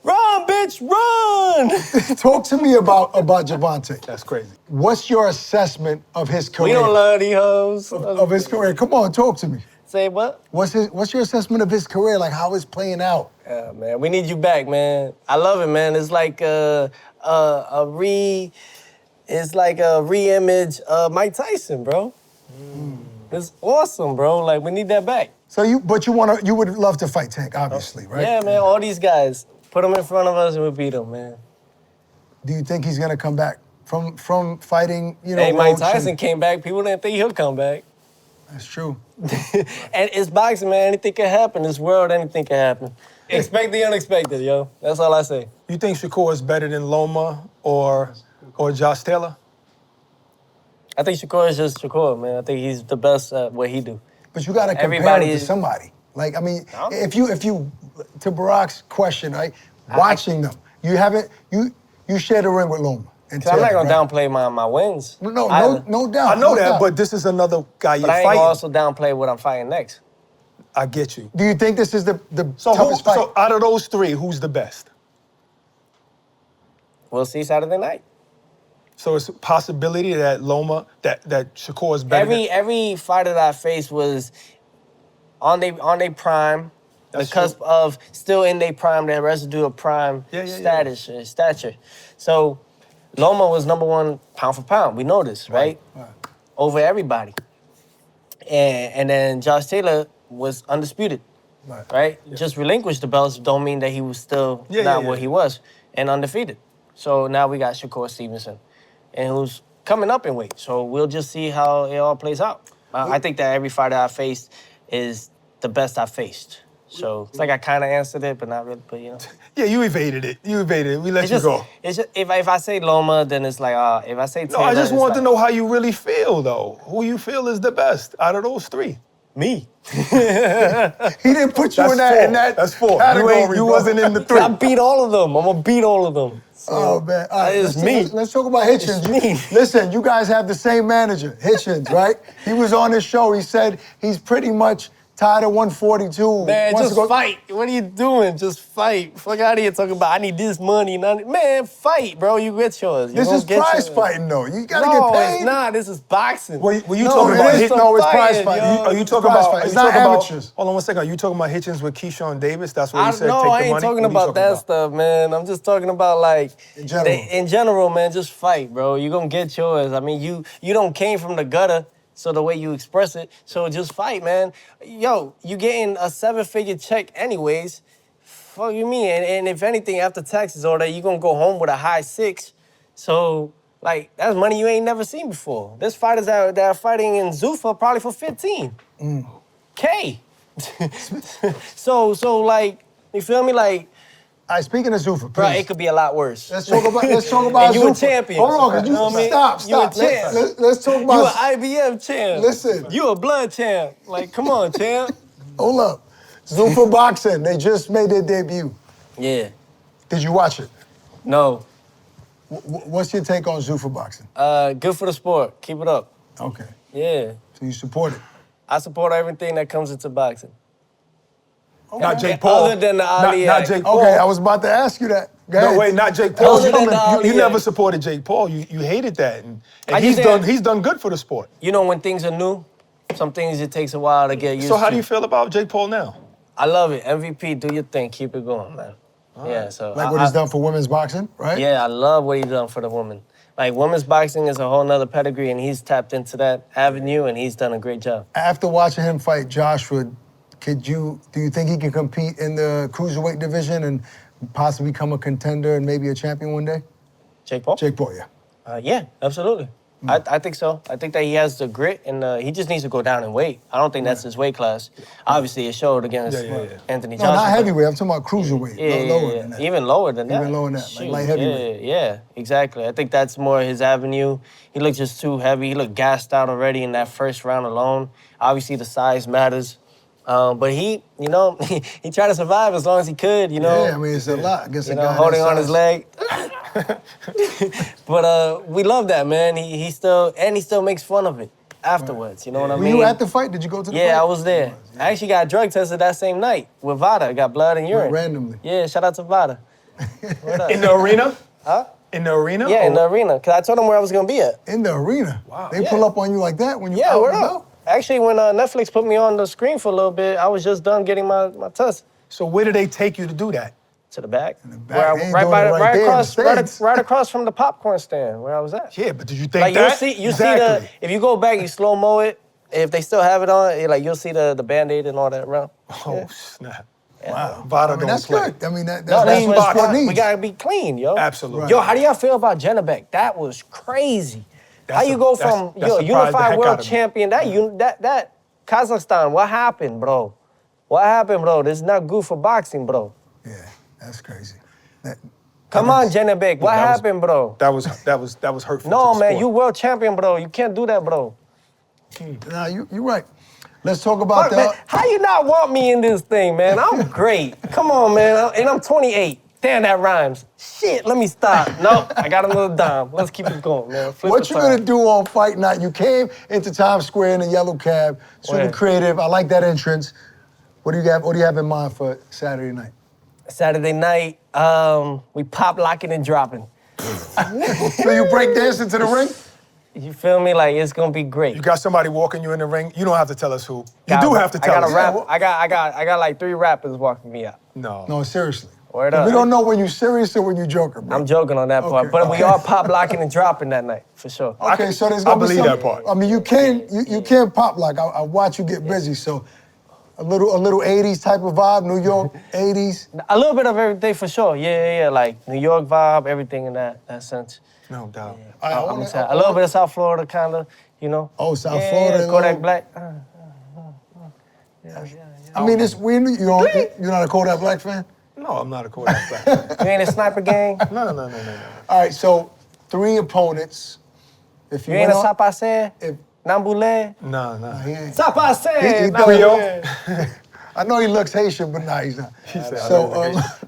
S4: Run, bitch! Let's run!
S3: Talk to me about Gervonta.
S2: That's crazy.
S3: What's your assessment of his career?
S4: We don't love these hoes.
S3: Of his career. Come on, talk to me.
S4: Say what?
S3: What's your assessment of his career? Like how it's playing out?
S4: Yeah, man, we need you back, man. I love it, man. It's like a re-image of Mike Tyson, bro. It's awesome, bro. Like we need that back.
S3: So you would love to fight Tank, obviously, right?
S4: Yeah, man. All these guys, put them in front of us and we beat them, man.
S3: Do you think he's gonna come back from fighting?
S4: Hey, Mike
S3: Roach
S4: Tyson
S3: and-
S4: came back. People didn't think he'll come back.
S3: That's true.
S4: And it's boxing, man. Anything can happen. This world, anything can happen. Expect the unexpected, yo. That's all I say.
S2: You think Shakur is better than Loma or Josh Taylor?
S4: I think Shakur is just Shakur, man. I think he's the best at what he do.
S3: But you gotta compare
S4: Everybody
S3: him to
S4: is-
S3: somebody. Like I mean,
S4: No.
S3: if you to Barak's question, right? Watching them, you shared a ring with Loma. And
S4: Cause I'm not
S3: Taylor,
S4: gonna
S3: right?
S4: downplay my wins.
S3: No doubt.
S2: I know
S3: no
S2: that,
S3: doubt.
S2: but this is another guy you're
S4: But I ain't
S2: fighting.
S4: gonna also downplay what I'm fighting next.
S2: I get you.
S3: Do you think this is the
S2: So,
S3: toughest fight?
S2: so out of those three, who's the best?
S4: We'll see Saturday night.
S2: So it's a possibility that Loma, that Shakur is better.
S4: Every fighter that I faced was on their prime,
S2: That's
S4: the cusp
S2: true.
S4: of still in their prime, their residue of prime stature. So Loma was number one pound for pound. We know this, right? Over everybody. And then Josh Taylor was undisputed, right? Just relinquished the belts don't mean that he was still not what he was, and undefeated. So now we got Shakur Stevenson, and who's coming up in weight. So we'll just see how it all plays out. I think that every fighter I faced is the best I faced. So it's like I kind of answered it, but not really. But you know,
S2: Yeah, you evaded it. We let
S4: it's
S2: you
S4: just,
S2: go.
S4: it's just if I say Loma, then it's like if I say
S2: No,
S4: Taylor,
S2: I just
S4: it's
S2: want to
S4: like,
S2: know how you really feel, though. Who you feel is the best out of those three?
S4: me.
S3: He didn't put you in that
S2: That's four.
S3: category.
S2: You
S3: bro.
S2: wasn't in the three.
S4: I beat all of them. I'm gonna beat all of them.
S3: Oh man, all right,
S4: It's me.
S3: Let's talk about Hitchins.
S4: It's me.
S3: Listen, you guys have the same manager, Hitchins, right? He was on his show. He said he's pretty much tired of 142.
S4: Man,
S3: Wants
S4: just
S3: to go-
S4: fight. What are you doing? Just fight. Fuck out of here talking about I need this money. Man, fight, bro. You get yours. You
S3: This
S4: gonna
S3: is
S4: get
S3: prize
S4: yours.
S3: fighting, though. You gotta
S4: No,
S3: get paid.
S4: it's not. This is boxing.
S2: Were you
S3: No,
S2: talking
S3: it
S2: about
S3: is-
S2: Hitchins?
S3: no, it's prize
S4: fighting,
S3: fighting.
S4: yo.
S2: Are you
S3: It's
S2: talking
S3: prize
S2: about?
S3: fight.
S2: Are
S3: It's
S2: you
S3: not
S2: talking about?
S3: amateurs.
S2: Hold on one second. Are you talking about Hitchins with Keyshawn Davis? That's what
S4: I
S2: you said.
S4: no,
S2: take
S4: I
S2: the
S4: ain't
S2: money?
S4: talking
S2: What are you
S4: about that stuff, man. I'm just talking about like
S3: In general.
S4: in general, man. Just fight, bro. You gonna get yours. I mean, you don't came from the gutter, so the way you express it. So just fight, man. Yo, you getting a 7-figure check anyways. Fuck you mean? And if anything, after taxes all that, you gonna go home with a high 6. So like that's money you ain't never seen before. There's fighters that are fighting in Zuffa probably for 15. K. so like, you feel me? Like,
S3: All right, speaking of Zuffa,
S4: bro,
S3: please.
S4: it could be a lot worse.
S3: Let's talk about
S4: And you a
S3: Zuffa.
S4: champion.
S3: Hold on, 'cause
S4: You know what I mean?
S3: stop.
S4: You a champ.
S3: Let's talk
S4: You
S3: about.
S4: an IBF champ.
S3: Listen.
S4: You a blood champ. Like, come on, champ.
S3: Hold up. Zuffa Boxing. They just made their debut.
S4: Yeah.
S3: Did you watch it?
S4: No.
S3: What's your take on Zuffa Boxing?
S4: Good for the sport. Keep it up.
S3: Okay.
S4: Yeah.
S3: So you support it.
S4: I support everything that comes into boxing.
S2: Not Jake Paul.
S4: Other than the
S2: Not
S4: Ali
S2: not
S4: Act.
S2: Jake Paul.
S3: Okay, I was about to ask you that. Go
S2: No,
S3: ahead.
S2: wait, not Jake Paul.
S4: Other
S2: You,
S4: than the Ali
S2: you never
S4: Act.
S2: supported Jake Paul. You hated that, and
S4: I
S2: he's
S4: just said-
S2: he's done good for the sport.
S4: You know when things are new, some things it takes a while to get used to.
S2: So how do you feel about Jake Paul now?
S4: I love it. MVP, do your thing. Keep it going, man. Yeah, so
S3: Like what he's done for women's boxing, right?
S4: Yeah, I love what he's done for the women. Like, women's boxing is a whole nother pedigree, and he's tapped into that avenue, and he's done a great job.
S3: After watching him fight Joshua, do you think he can compete in the cruiserweight division and possibly become a contender and maybe a champion one day?
S4: Jake Paul?
S3: Jake Paul, yeah.
S4: Yeah, absolutely. I think so. I think that he has the grit, and he just needs to go down in weight. I don't think that's his weight class. Obviously, it showed against Anthony
S3: No,
S4: Joshua.
S3: not
S4: but-
S3: heavyweight. I'm talking about cruiserweight.
S4: Yeah,
S3: Lower than that.
S4: Even lower than that.
S3: Even lower than that, like
S4: Shoot,
S3: light heavyweight.
S4: Yeah, exactly. I think that's more his avenue. He looked just too heavy. He looked gassed out already in that first round alone. Obviously, the size matters. But he, you know, he tried to survive as long as he could, you know.
S3: Yeah, I mean, it's a lot. I guess
S4: You know, holding on his leg. But we love that, man. He still makes fun of it afterwards. You know what I
S3: Were
S4: mean?
S3: you at the fight? Did you go to the fight?
S4: Yeah, I was there. I actually got drug tested that same night with Vada. Got blood and urine.
S3: Randomly.
S4: Yeah, shout out to Vada. What up?
S2: In the arena?
S4: Huh?
S2: In the arena?
S4: Yeah, in
S2: Or-
S4: the arena. Because I told them where I was going to be at.
S3: In the arena.
S2: Wow.
S3: They pull up on you like that when you
S4: Yeah,
S3: out
S4: word
S3: and
S4: up.
S3: about?
S4: Actually, when Netflix put me on the screen for a little bit, I was just done getting my test.
S2: So where did they take you to do that?
S4: To the back.
S3: the back. They ain't doing it
S4: Right
S3: right there in the States.
S4: right across from the popcorn stand where I was at.
S2: Yeah, but did you think
S4: Like
S2: that?
S4: you
S2: exactly.
S4: see if you go back, you slow mo it. If they still have it on, you'll see the Band-Aid and all that around.
S2: Oh, snap.
S3: Wow.
S2: Vada
S3: I mean,
S2: don't
S3: that's
S2: play.
S3: good. I mean, that's
S4: No, that's
S3: what
S4: what
S3: sport
S4: we
S3: needs.
S4: gotta be clean, yo.
S2: Absolutely.
S4: Yo, how do y'all feel about Genebec? That was crazy. How you go from
S2: that surprised the
S4: unified
S2: heck
S4: world
S2: out of me.
S4: champion? That Kazakhstan. What happened, bro? What happened, bro? This is not good for boxing, bro.
S3: Yeah, that's crazy.
S4: Come on, Genebec. What
S2: that was-
S4: happened, bro?
S2: That was hurtful. to
S4: No,
S2: the
S4: man,
S2: sport.
S4: you world champion, bro. You can't do that, bro.
S3: Nah, you're right. Let's talk about
S4: Fuck, man,
S3: that.
S4: how you not want me in this thing, man? I'm great. Come on, man. And I'm 28. Damn, that rhymes. Shit, let me stop. No, I got another dime. Let's keep it going, man. Flip
S3: What
S4: the
S3: you
S4: time.
S3: gonna do on fight night? You came into Times Square in a yellow cab, super
S4: Where?
S3: creative. I like that entrance. What do you have in mind for Saturday night?
S4: Saturday night, we pop locking and dropping.
S3: So you break dance into the ring?
S4: You feel me? Like it's gonna be great.
S2: You got somebody walking you in the ring. You don't have to tell us who. You do have to tell us.
S4: I got like 3 rappers walking me out.
S2: No.
S3: No, seriously.
S4: Word
S3: 'Cause
S4: up.
S3: we don't know when you serious or when you joking, bro.
S4: I'm joking on that part,
S3: Okay,
S4: but we
S3: okay.
S4: are pop locking and dropping that night for sure.
S3: Okay, so there's
S2: I
S3: gonna be
S2: believe
S3: some,
S2: that part.
S3: I mean, you can pop like I watch you get busy. So a little 80s type of vibe, New York 80s.
S4: A little bit of everything for sure. Yeah. Like New York vibe, everything in that sense.
S2: No doubt.
S3: All right, I
S4: I'm
S3: wanna-
S4: gonna say a little bit of South Florida, kind of, you know.
S3: Oh, South
S4: Yeah,
S3: Florida,
S4: Kodak
S3: little-
S4: Black.
S3: I mean, it's weird. You're not a Kodak Black fan?
S2: No, I'm not a Kodak Black.
S4: You ain't a sniper gang.
S2: No.
S3: All right, so 3 opponents. If
S4: You ain't a
S3: win on-
S4: sapase.
S3: if-
S4: Nambule.
S2: No.
S3: He ain't.
S4: Sapase.
S3: He
S4: Nambule.
S3: I know he looks Haitian, but nah, he's not.
S2: said,
S3: So,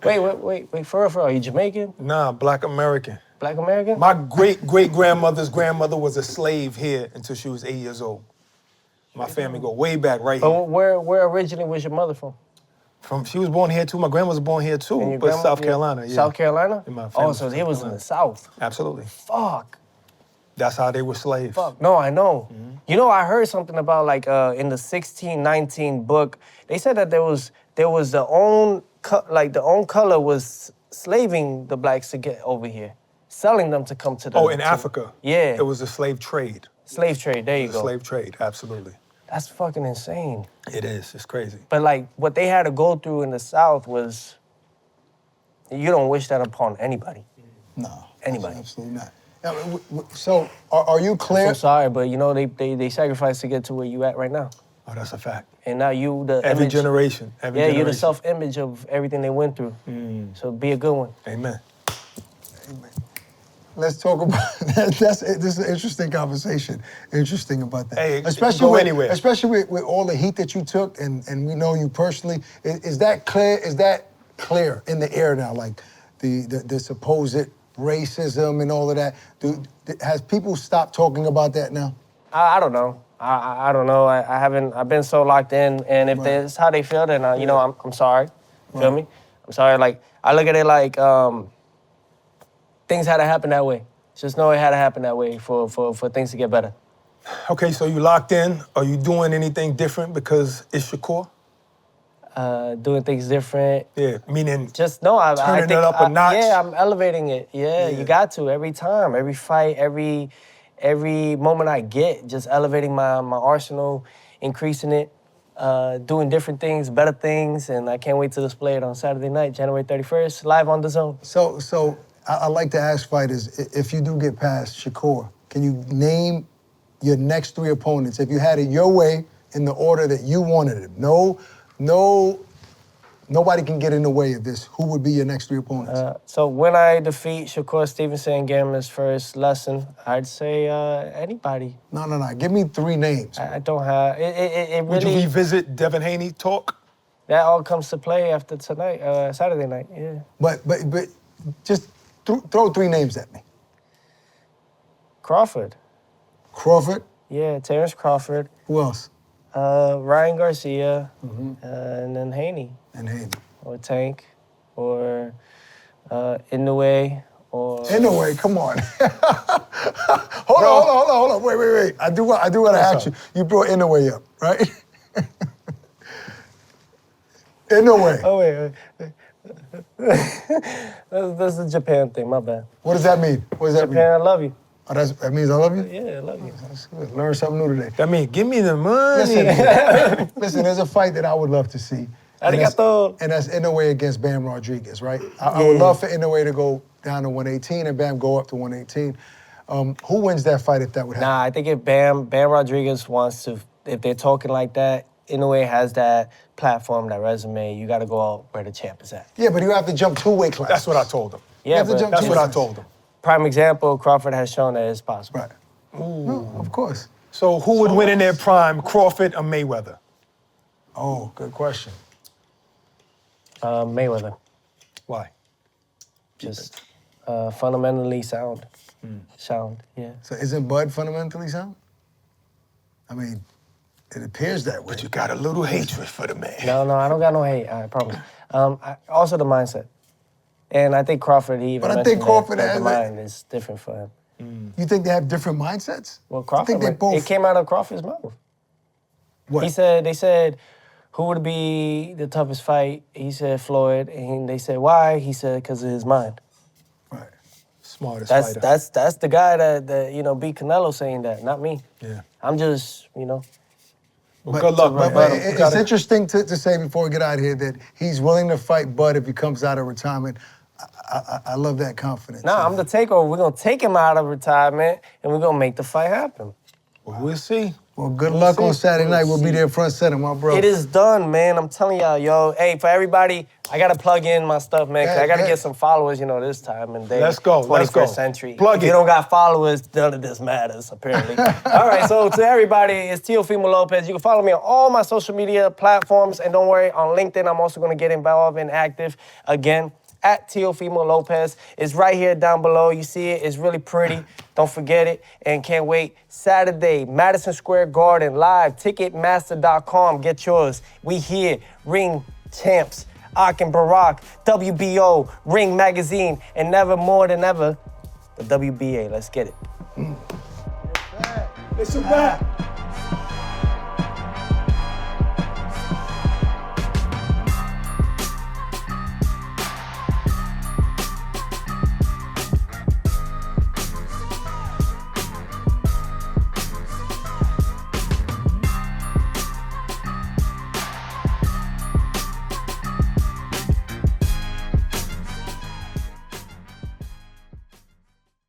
S4: Wait, for real, are you Jamaican?
S2: Nah, Black American.
S4: Black American?
S2: My great-great-grandmother's grandmother was a slave here until she was 8 years old. My family go way back right here.
S4: But where originally was your mother from?
S2: She was born here too. My grandma was born here
S4: And
S2: too,
S4: your
S2: but
S4: grandma-
S2: South
S4: your-
S2: Carolina. Yeah.
S4: South Carolina?
S2: And my
S4: Oh,
S2: family's
S4: so
S2: from
S4: it was in
S2: Carolina.
S4: the South.
S2: Absolutely.
S4: Fuck.
S2: That's how they were slaves.
S4: Fuck. No, I know.
S2: Mm-hmm.
S4: You know, I heard something about like in the 1619 book, they said that there was the own color was slaving the blacks to get over here, selling them to come to the.
S2: Oh, in
S4: to-
S2: Africa.
S4: Yeah.
S2: It was a slave trade.
S4: Slave trade. There you go.
S2: Slave trade, absolutely.
S4: That's fucking insane.
S2: It is. It's crazy.
S4: But like what they had to go through in the South was, you don't wish that upon anybody.
S3: no.
S4: Anybody.
S3: Absolutely not. So, are you clear?
S4: I'm sorry, but you know they sacrificed to get to where you at right now,
S2: Oh, that's a fact.
S4: and now you the
S2: Every
S4: image,
S2: generation.
S4: Yeah,
S2: Every
S4: you're the
S2: generation.
S4: self-image of everything they went through. So be a good one.
S2: Amen.
S3: Let's talk about that. This is an interesting conversation. Interesting about that.
S2: Hey,
S3: especially
S2: go
S3: with,
S2: anywhere.
S3: Especially with all the heat that you took, and we know you personally. Is that clear? Is that clear in the air now? Like the supposed racism and all of that. Has people stopped talking about that now?
S4: I don't know. I don't know. I haven't. I've been so locked in, and if
S3: Right.
S4: that's how they feel, then you know I'm sorry. Feel
S3: Right.
S4: me? I'm sorry. Like I look at it like things had to happen that way. Just know it had to happen that way for things to get better.
S2: Okay, so you locked in. Are you doing anything different because it's Shakur?
S4: Doing things different.
S2: Yeah, meaning
S4: Just no, I
S2: Turning
S4: think
S2: it up a notch?
S4: Yeah, I'm elevating it. Yeah, you got to every time, every fight, every moment I get, just elevating my arsenal, increasing it, doing different things, better things, and I can't wait to display it on Saturday night, January 31st, live on the Zone.
S3: So I like to ask fighters, if you do get past Shakur, can you name your next 3 opponents if you had it your way in the order that you wanted it? Nobody can get in the way of this. Who would be your next 3 opponents?
S4: So when I defeat Shakur Stevenson in Gamma's first lesson, I'd say anybody.
S3: No. Give me 3 names.
S4: I don't have it.
S2: would you
S4: Really,
S2: revisit Devin Haney talk?
S4: that all comes to play after tonight, Saturday night. Yeah.
S3: But just throw 3 names at me.
S4: Crawford.
S3: Crawford.
S4: Yeah, Terence Crawford.
S3: Who else?
S4: Ryan Garcia, and then Haney
S3: And Haney.
S4: or Tank, or Inoue or...
S3: Anyway, come on. Hold on. Wait. I do want to ask you. You brought Inoue up, right? Inoue.
S4: Oh, wait. That's a Japan thing, my bad.
S3: What does that mean? What does that
S4: Japan, I
S3: mean?
S4: love you.
S3: Oh, that means I love you?
S4: Yeah, I love you.
S3: That's good. Learn something new today.
S2: That means give me the money.
S3: Listen, there's a fight that I would love to see.
S4: Arigato.
S3: And that's Inoue against Bam Rodriguez, right? I would love for Inoue to go down to 118 and Bam go up to 118. Who wins that fight if that would happen?
S4: Nah, I think if Bam Rodriguez wants to, if they're talking like that, Inoue has that platform, that resume. You got to go out where the champ is at.
S3: Yeah, but you have to jump 2 weight classes.
S2: That's what I told him.
S4: Yeah,
S3: have to
S4: but
S3: jump
S2: That's
S3: two
S2: what I
S3: classes.
S2: told him.
S4: prime example, Crawford has shown that it's possible.
S3: Right. No, of course.
S2: So who would win in their prime, Crawford or Mayweather?
S3: Oh, good question.
S4: Mayweather.
S2: Why?
S4: Just fundamentally sound. Sound, yeah.
S3: So isn't Bud fundamentally sound? I mean, it appears that way.
S2: But you got a little hatred for the man.
S4: No, I don't got no hate, I promise. Also the mindset. And I think Crawford, he even
S3: But I
S4: mentioned
S3: think Crawford
S4: that
S3: has
S4: the mind is different for him.
S3: You think they have different mindsets?
S4: Well,
S3: I
S4: Crawford,
S3: think they both.
S4: it came out of Crawford's mouth.
S3: What?
S4: They said, who would be the toughest fight? He said Floyd, and they said, why? He said, because of his mind.
S3: Right.
S2: Smartest
S4: That's
S2: fighter.
S4: that's the guy that beat Canelo saying that, not me.
S2: Yeah.
S4: I'm just,
S2: Well, good luck,
S3: But
S2: man.
S3: it's interesting to say before we get out of here that he's willing to fight Bud if he comes out of retirement. I love that confidence.
S4: Nah, I'm the takeover. We're gonna take him out of retirement and we're gonna make the fight happen.
S2: Well, we'll see.
S3: Well, good luck on Saturday night. We'll be there front center, my bro.
S4: It is done, man. I'm telling y'all, yo. Hey, for everybody, I gotta plug in my stuff, man. 'Cause I gotta get some followers, this time and day.
S2: Let's go,
S4: 21st century.
S2: Plug
S4: if
S2: it.
S4: you don't got followers, none of this matters, apparently. All right, so to everybody, it's Teofimo Lopez. You can follow me on all my social media platforms. And don't worry, on LinkedIn, I'm also gonna get involved and active again. At Teofimo Lopez. It's right here down below. You see it. It's really pretty. Don't forget it. And can't wait. Saturday, Madison Square Garden, live. Ticketmaster.com. Get yours. We here. Ring champs. Ak and Barak. WBO. Ring Magazine. And never more than ever, the WBA. Let's get it.
S2: It's a wrap.